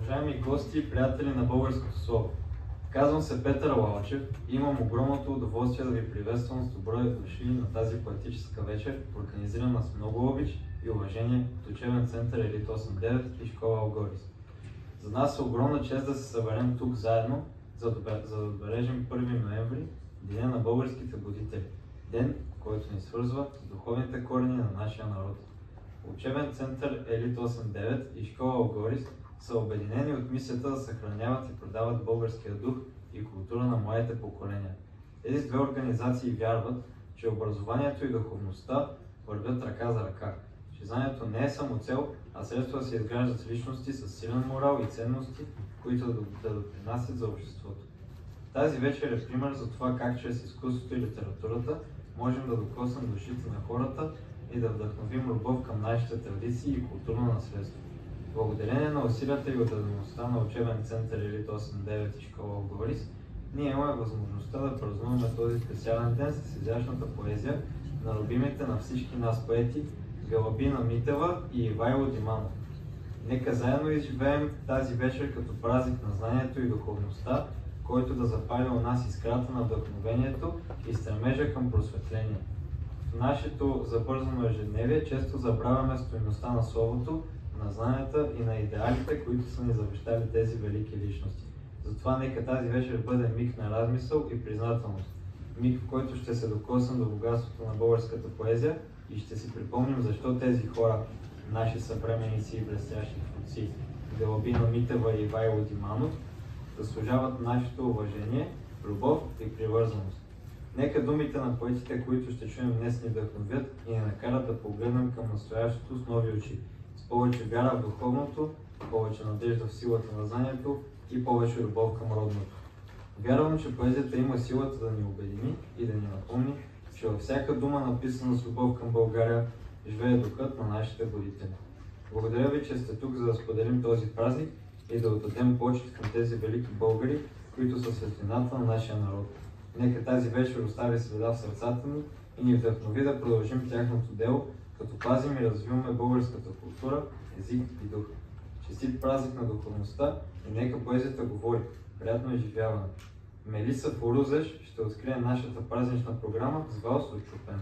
Уважаеми гости и приятели на Българското слово, казвам се Петър Лалчев и имам огромното удоволствие да ви приветствам с добро дошли на тази поетическа вечер, организирана с много обич и уважение от учебен център Елит 89 и школа Алгорис. За нас е огромна чест да се съберем тук заедно, за да отбележим 1 ноември, Деня на българските будители, ден, който ни свързва с духовните корени на нашия народ. Учебен център Елит 89 и школа Алгорис са обединени от мисията да съхраняват и продават българския дух и култура на младите поколения. Тези две организации вярват, че образованието и духовността вървят ръка за ръка, че знанието не е само цел, а средство да се изграждат личности с силен морал и ценности, които да допринасят за обществото. Тази вечер е пример за това как чрез изкуството и литературата можем да докоснем душите на хората и да вдъхновим любов към нашите традиции и културно наследство. Благодарение на усилията и отдадеността на учебен център Елит 89 и школа Алгорис, ние имаме възможността да празнуваме този специален ден с изящната поезия на любимите на всички нас поети Галабина Митева и Ивайло Диманов. Нека заедно изживеем тази вечер като празник на знанието и духовността, който да запали у нас искрата на вдъхновението и стремежа към просветление. В нашето забързано ежедневие често забравяме стойността на словото, на знанията и на идеалите, които са ни завещали тези велики личности. Затова нека тази вечер бъде миг на размисъл и признателност. Миг, в който ще се докоснем до богатството на българската поезия и ще си припомним защо тези хора, наши съвременници и блестящи творци, Галабина Митева и Ивайло Диманов, заслужават нашето уважение, любов и привързаност. Нека думите на поетите, които ще чуем днес, ни вдъхновят и ни накарат да погледнем към настоящето с нови очи, с повече вяра в духовното, повече надежда в силата на знанието и повече любов към родното. Вярвам, че поезията има силата да ни обедини и да ни напомни, че във всяка дума, написана с любов към България, живее духът на нашите будители. Благодаря ви, че сте тук, за да споделим този празник и да отдадем почет към тези велики българи, които са светлината на нашия народ. Нека тази вечер остави следа в сърцата ни и ни вдъхнови да продължим тяхното дело, като пазим и развиваме българската култура, език и дух. Честит празник на духовността и нека поезията говори. Приятно изживяване! Мелиса Форузеш ще открие нашата празнична програма с валс от Чопен.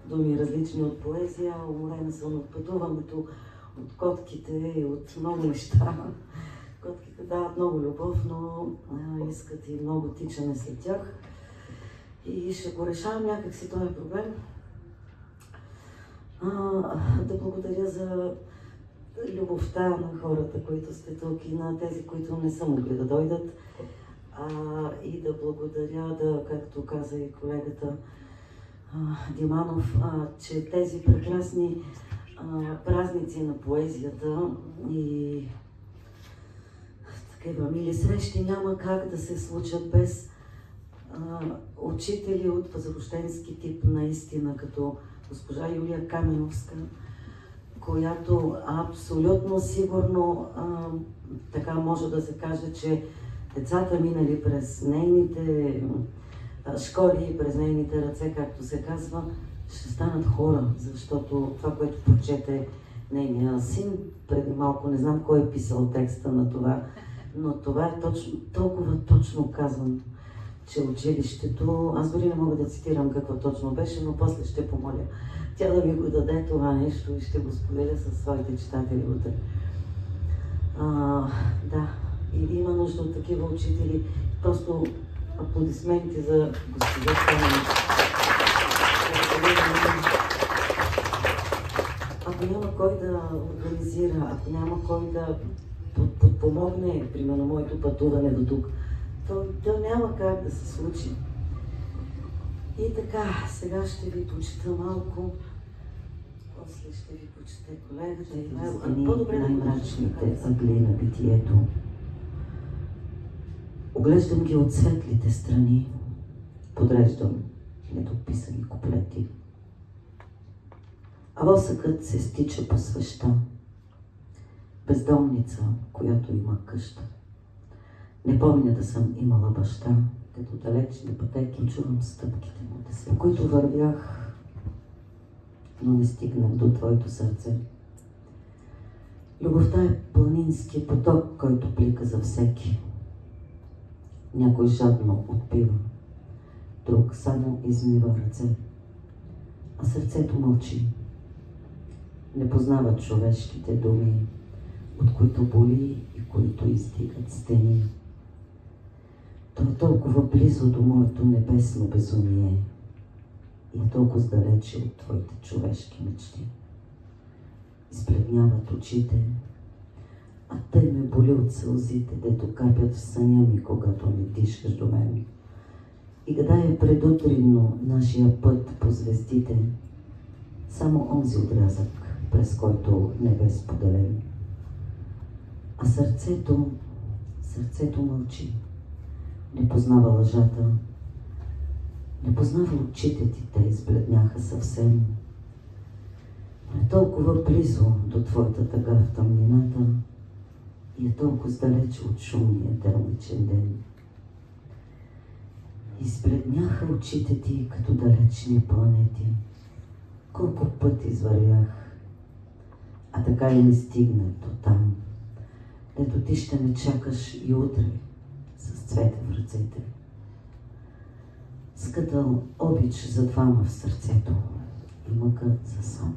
Думи различни от поезия, уморена съм от пътуването, от котките и от много неща. Котките дават много любов, но искат и много тичане след тях. И ще го решавам някакси този проблем. Да благодаря за любовта на хората, които сте тук и на тези, които не са могли да дойдат. И да благодаря, както каза и колегата Диманов, че тези прекрасни празници на поезията и такива мили срещи няма как да се случат без учители от възрожденски тип наистина, като госпожа Юлия Каменовска, която абсолютно сигурно така може да се каже, че децата минали през нейните школи и през нейните ръце, както се казва, ще станат хора, защото това, което прочете, нейния син. Преди малко не знам кой е писал текста на това, но това е точно, толкова точно казано, че училището, аз дори не мога да цитирам какво точно беше, но после ще помоля тя да ми го даде това нещо и ще го споделя със своите читатели утре. Да, и има нужда от такива учители. Просто аплодисменти за госпожа Стаменич. Ако няма кой да организира, ако няма кой да подпомогне, примерно, моето пътуване до тук, то няма как да се случи. И така, сега ще ви почета малко, после ще ви почете колегата и по-добре най-мрачните ъгли на битието. Оглеждам ги от светлите страни, подреждам недописани куплети. А восъкът се стича по свеща, бездомница, която има къща. Не помня да съм имала баща, като далечни пътеки чувам стъпките му, по които вървях, но не стигнах до твоето сърце. Любовта е планински поток, който плика за всеки. Някой жадно отпива, друг само измива ръце, а сърцето мълчи. Не познава човешките думи, от които боли и които издигат стени. То е толкова близо до моето небесно безумие и е толкова далече от твоите човешки мечти. Избледняват очите, а тъй ме боли от сълзите, дето капят в съня ми, когато не дишаш до мен. И гадая предутринно нашия път по звездите, само онзи отрязък, през който небе е споделен. А сърцето мълчи, не познава лъжата, не познава очите ти, те избледняха съвсем. Но е толкова близо до твоята тъга в тъмнината и е толкова далече от шумния делничен ден. Избледняха очите ти като далечни планети. Колко пъти извървях, а така и не стигна до там, дето ти ще ме чакаш и утре с цвете в ръцете. Скътал обич за двама в сърцето и мъка за сон.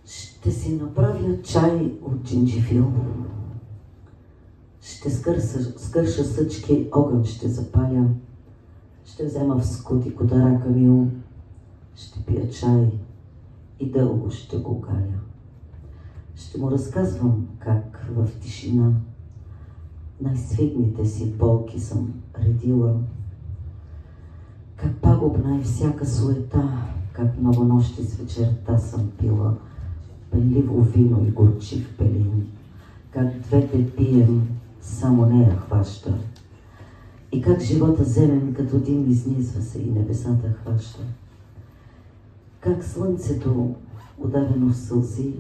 Ще си направя чай от джинджифил. Ще скърша съчки, огън ще запаля. Ще взема в скути котара камил. Ще пия чай и дълго ще го галя. Ще му разказвам как в тишина най-свидните си болки съм редила. Как пагубна е всяка суета, как много нощи с вечерта съм пила пенливо вино и горчив пелин. Как двете пием, само нея хваща. И как живота земен като дим изнизва се и небесата хваща. Как слънцето, удавено в сълзи,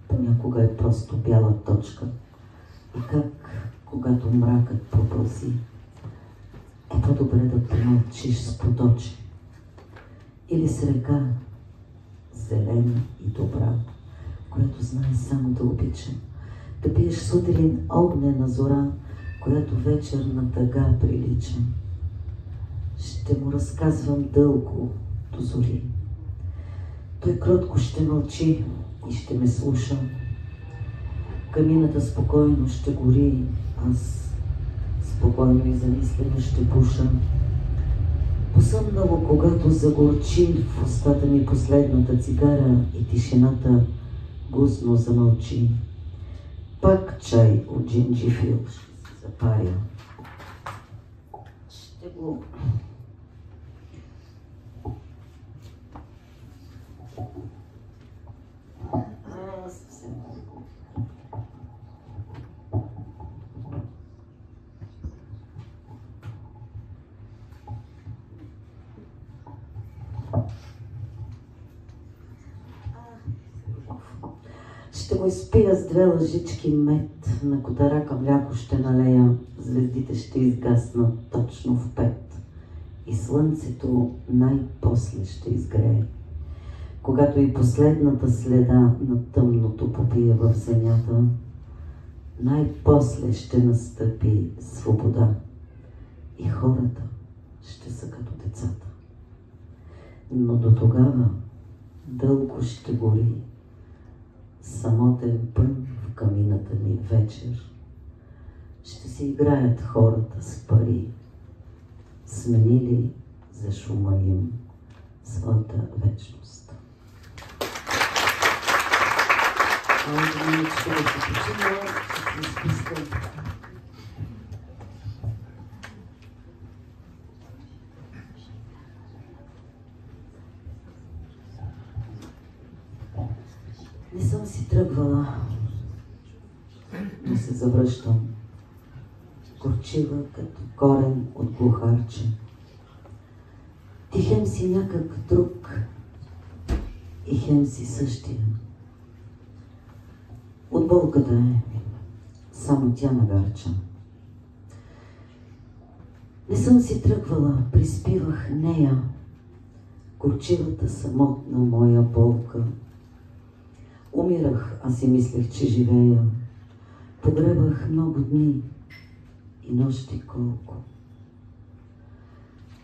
понякога е просто бяла точка. И как, когато мракът пропълзи, е по-добре да помълчиш с поточе. Или с река, зелена и добра, която знае само да обича. Да пиеш сутрин огнена зора, която вечер на тъга прилича. Ще му разказвам дълго до зори. Той кротко ще мълчи и ще ме слуша. Камината спокойно ще гори, аз спокойно и замислено ще пуша. Посъмнало, когато загорчи в устата ми последната цигара и тишината гузно замълчи. Пак чай от джинджифил ще се запаря. Ще го... съвсем малко. Ще го изпия с 2 лъжички мед, на котарака мляко ще налея, звездите ще изгаснат точно в 5 и слънцето най-после ще изгрее. Когато и последната следа на тъмното попие в земята, най-после ще настъпи свобода и хората ще са като децата. Но до тогава дълго ще гори самотен пън в камината ми вечер. Ще си играят хората с пари, сменили за шума им своята вечност. Не съм си тръгвала, но се завръщам, горчива като корен от глухарче. Ти хем си някак друг и хем си същия. От болката е, само тя нагарча. Не съм си тръгвала, приспивах нея, горчивата самотна моя болка. Умирах, а си мислех, че живея. Погребах много дни и нощи колко.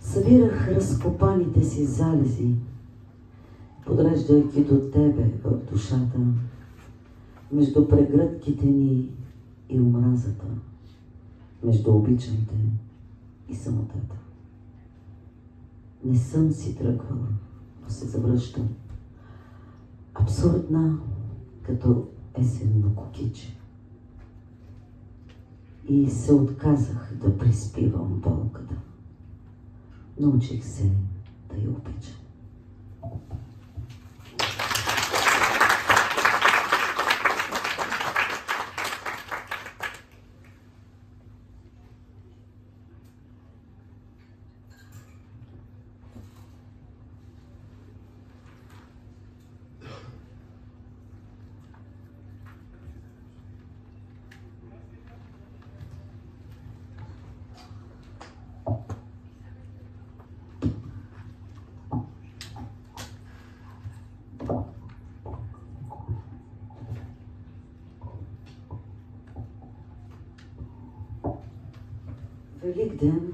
Събирах разкопаните си залези, подреждайки до тебе в душата, между прегръдките ни и омразата, между обичаните и самотата. Не съм си тръгвала, но се завръщам. Абсурдна, като есенно кукиче. И се отказах да приспивам болката. Научих се да я обичам. Великден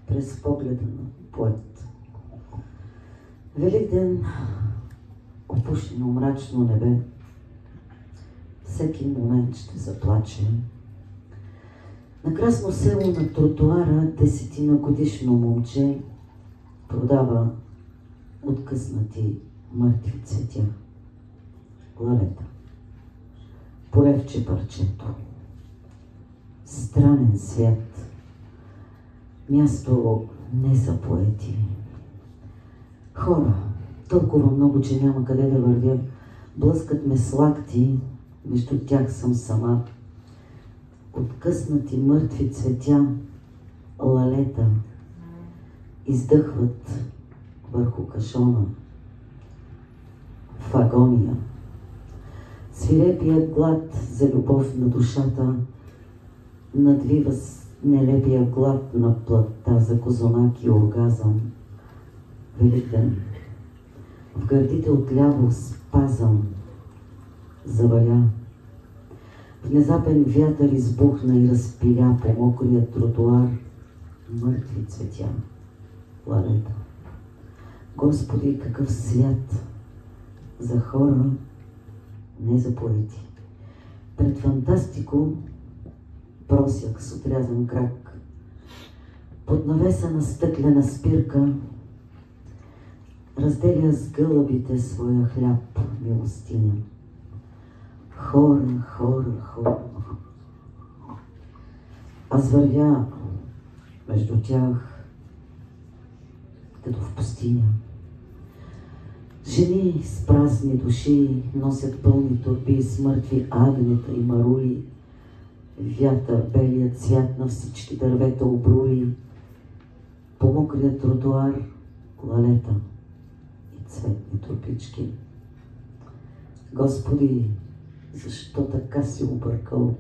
през погледа на поет. Великден, опушено мрачно небе. Всеки момент ще заплаче. На красно село на тротуара 10-годишно момче продава откъснати мъртви цветя. Лалета. Полевче парчето. Странен свят. Място не за поети. Хора, толкова много, че няма къде да вървя. Блъскат ме с лакти, между тях съм сама. Откъснати мъртви цветя, лалета, издъхват върху кашона. В агония. Свирепият глад за любов на душата надвива с нелепия глад на плътта за козунак и оргазъм. Великден. В гърдите отляво спазъм заваля. Внезапен вятър избухна и разпиля по мокрия тротуар мъртви цветя. Лалета. Господи, какъв свят! За хора, не за поети. Пред фантастико просяк с отрязан крак. Под навеса на стъклена спирка разделя с гълъбите своя хляб, милостиня. Хора, хора, хора. Аз вървя между тях, като в пустиня. Жени с празни души носят пълни торби с мъртви агнета и марули. Вятър белият цвят на всички дървета обрули. По мокрия тротуар лалета и цветни тропички. Господи, защо така си объркал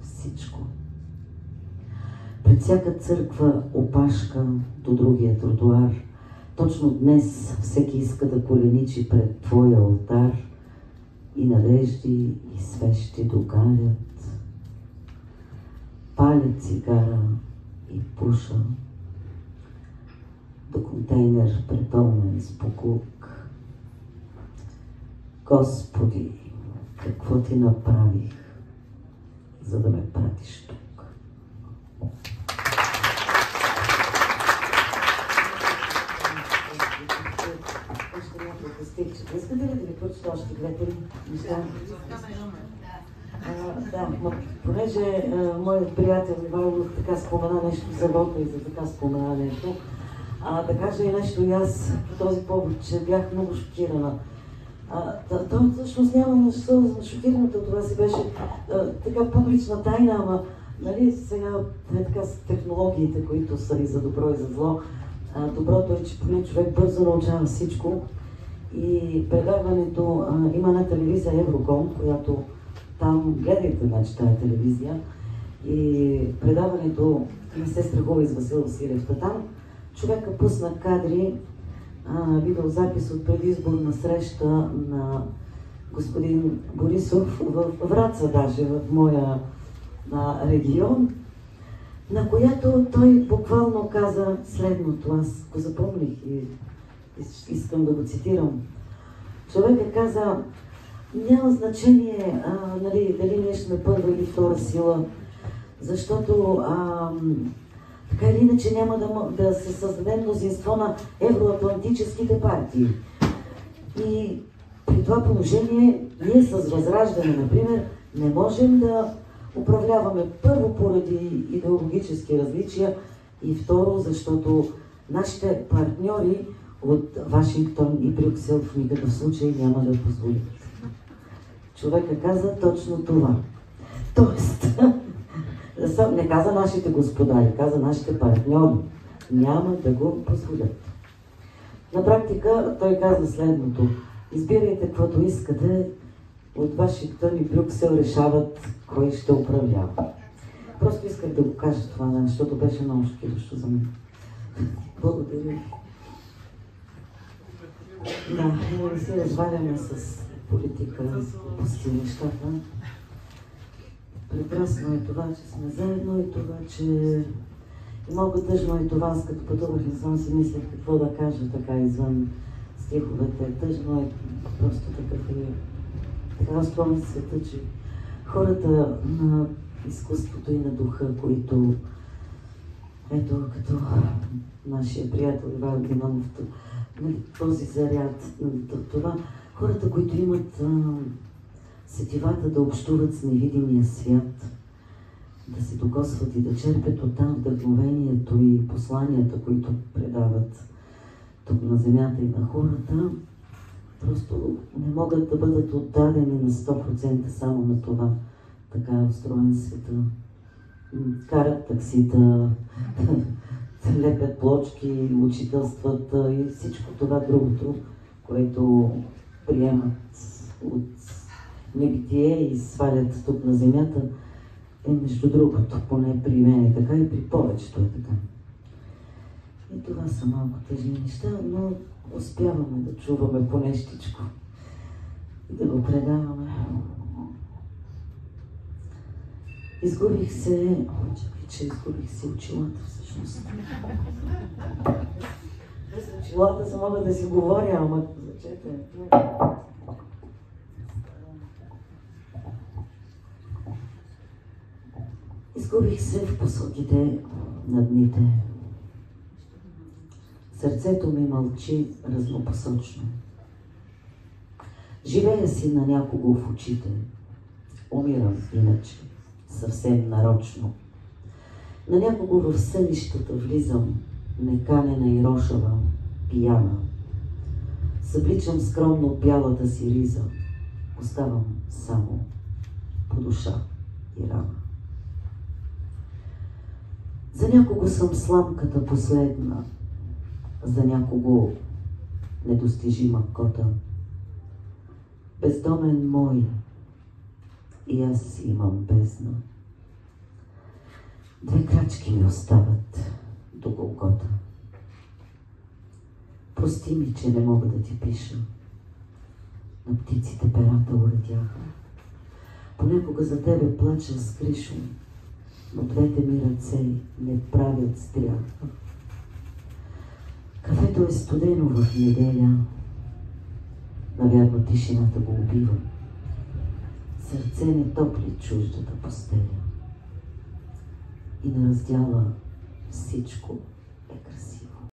всичко? Пред всяка църква опашка до другия тротуар. Точно днес всеки иска да коленичи пред Твоя алтар и надежди и свещи догарят. Паля цигара и пуша до контейнер препълнен с боклук. Господи, какво Ти направих, за да ме пратиш тук? Искате ли да ви прочета още две-три неща? Да, понеже моят приятел Ивайло така спомена нещо за вода и за така спомена нещо, да кажа и нещо и аз по този повод, че бях много шокирана. То всъщност няма защо шокираната от това си беше така публична тайна, ама нали сега така с технологиите, които са и за добро и за зло, доброто е, че поне човек бързо научава всичко. И предаването има една телевизия Евроком, която там гледайте, значи, тая телевизия. И предаването не се страхува из Васил Василев. Там човека пусна кадри, видеозапис от предизборна среща на господин Борисов в Враца, даже в моя регион, на която той буквално каза следното. Аз го запомних и искам да го цитирам. Човекът каза: няма значение нали, дали ние сме първа или втора сила, защото така или иначе няма да се създаде мнозинство на евроатлантическите партии. И при това положение ние с Възраждане, например, не можем да управляваме първо поради идеологически различия и второ, защото нашите партньори от Вашингтон и Брюксел в никакъв случай няма да позволят. Човека каза точно това. Тоест, не каза нашите господари, каза нашите партньори. Няма да го позволят. На практика той каза следното: избирайте каквото искате, от Вашингтон и Брюксел решават кой ще управлява. Просто исках да го кажа това, защото беше много шокиращо за мен. Благодаря. Да, ние не се разваляме с политика, с глупости нещата. Прекрасно е това, че сме заедно и това, че и малко тъжно е това, аз като пътувах не съм си мислех какво да кажа така извън стиховете. Тъжно е просто такъв и така спомня света, че хората на изкуството и на духа, които ето като нашия приятел Ивайло Диманов, този заряд, това, хората, които имат сетивата да общуват с невидимия свят, да се докосват и да черпят оттам вдъхновението и посланията, които предават тук на земята и на хората, просто не могат да бъдат отдадени на 100% само на това. Така е устроен света. Карат таксита, лепят плочки, учителстват и всичко това другото, което приемат от небитие и свалят тук на земята, е между другото, поне при мен е така и при повечето е така. И това са малко тъжни неща, но успяваме да чуваме по нещичко и да го предаваме. Изгубих се, чакай, че изгубих си очилата всъщност. Без очилата се мога да си говоря, ама зачете. Изгубих се в посоките на дните. Сърцето ми мълчи разнопосочно. Живея си на някого в очите. Умирам иначе, съвсем нарочно. На някого в сънищата влизам, неканена и рошава, пияна. Събличам скромно бялата си риза. Оставам само по душа и рана. За някого съм сламката последна, за някого недостижима кота. Бездомен мой, и аз имам бездна. 2 крачки ми остават до Голгота. Прости ми, че не мога да ти пиша. На птиците перата уредяха. Понякога за тебе плача с Кришо, но 2 ми ръце не правят стрях. Кафето е студено в неделя. Навярно тишината го убива. Сърце не топли чуждата постеля. И на раздяла всичко е красиво.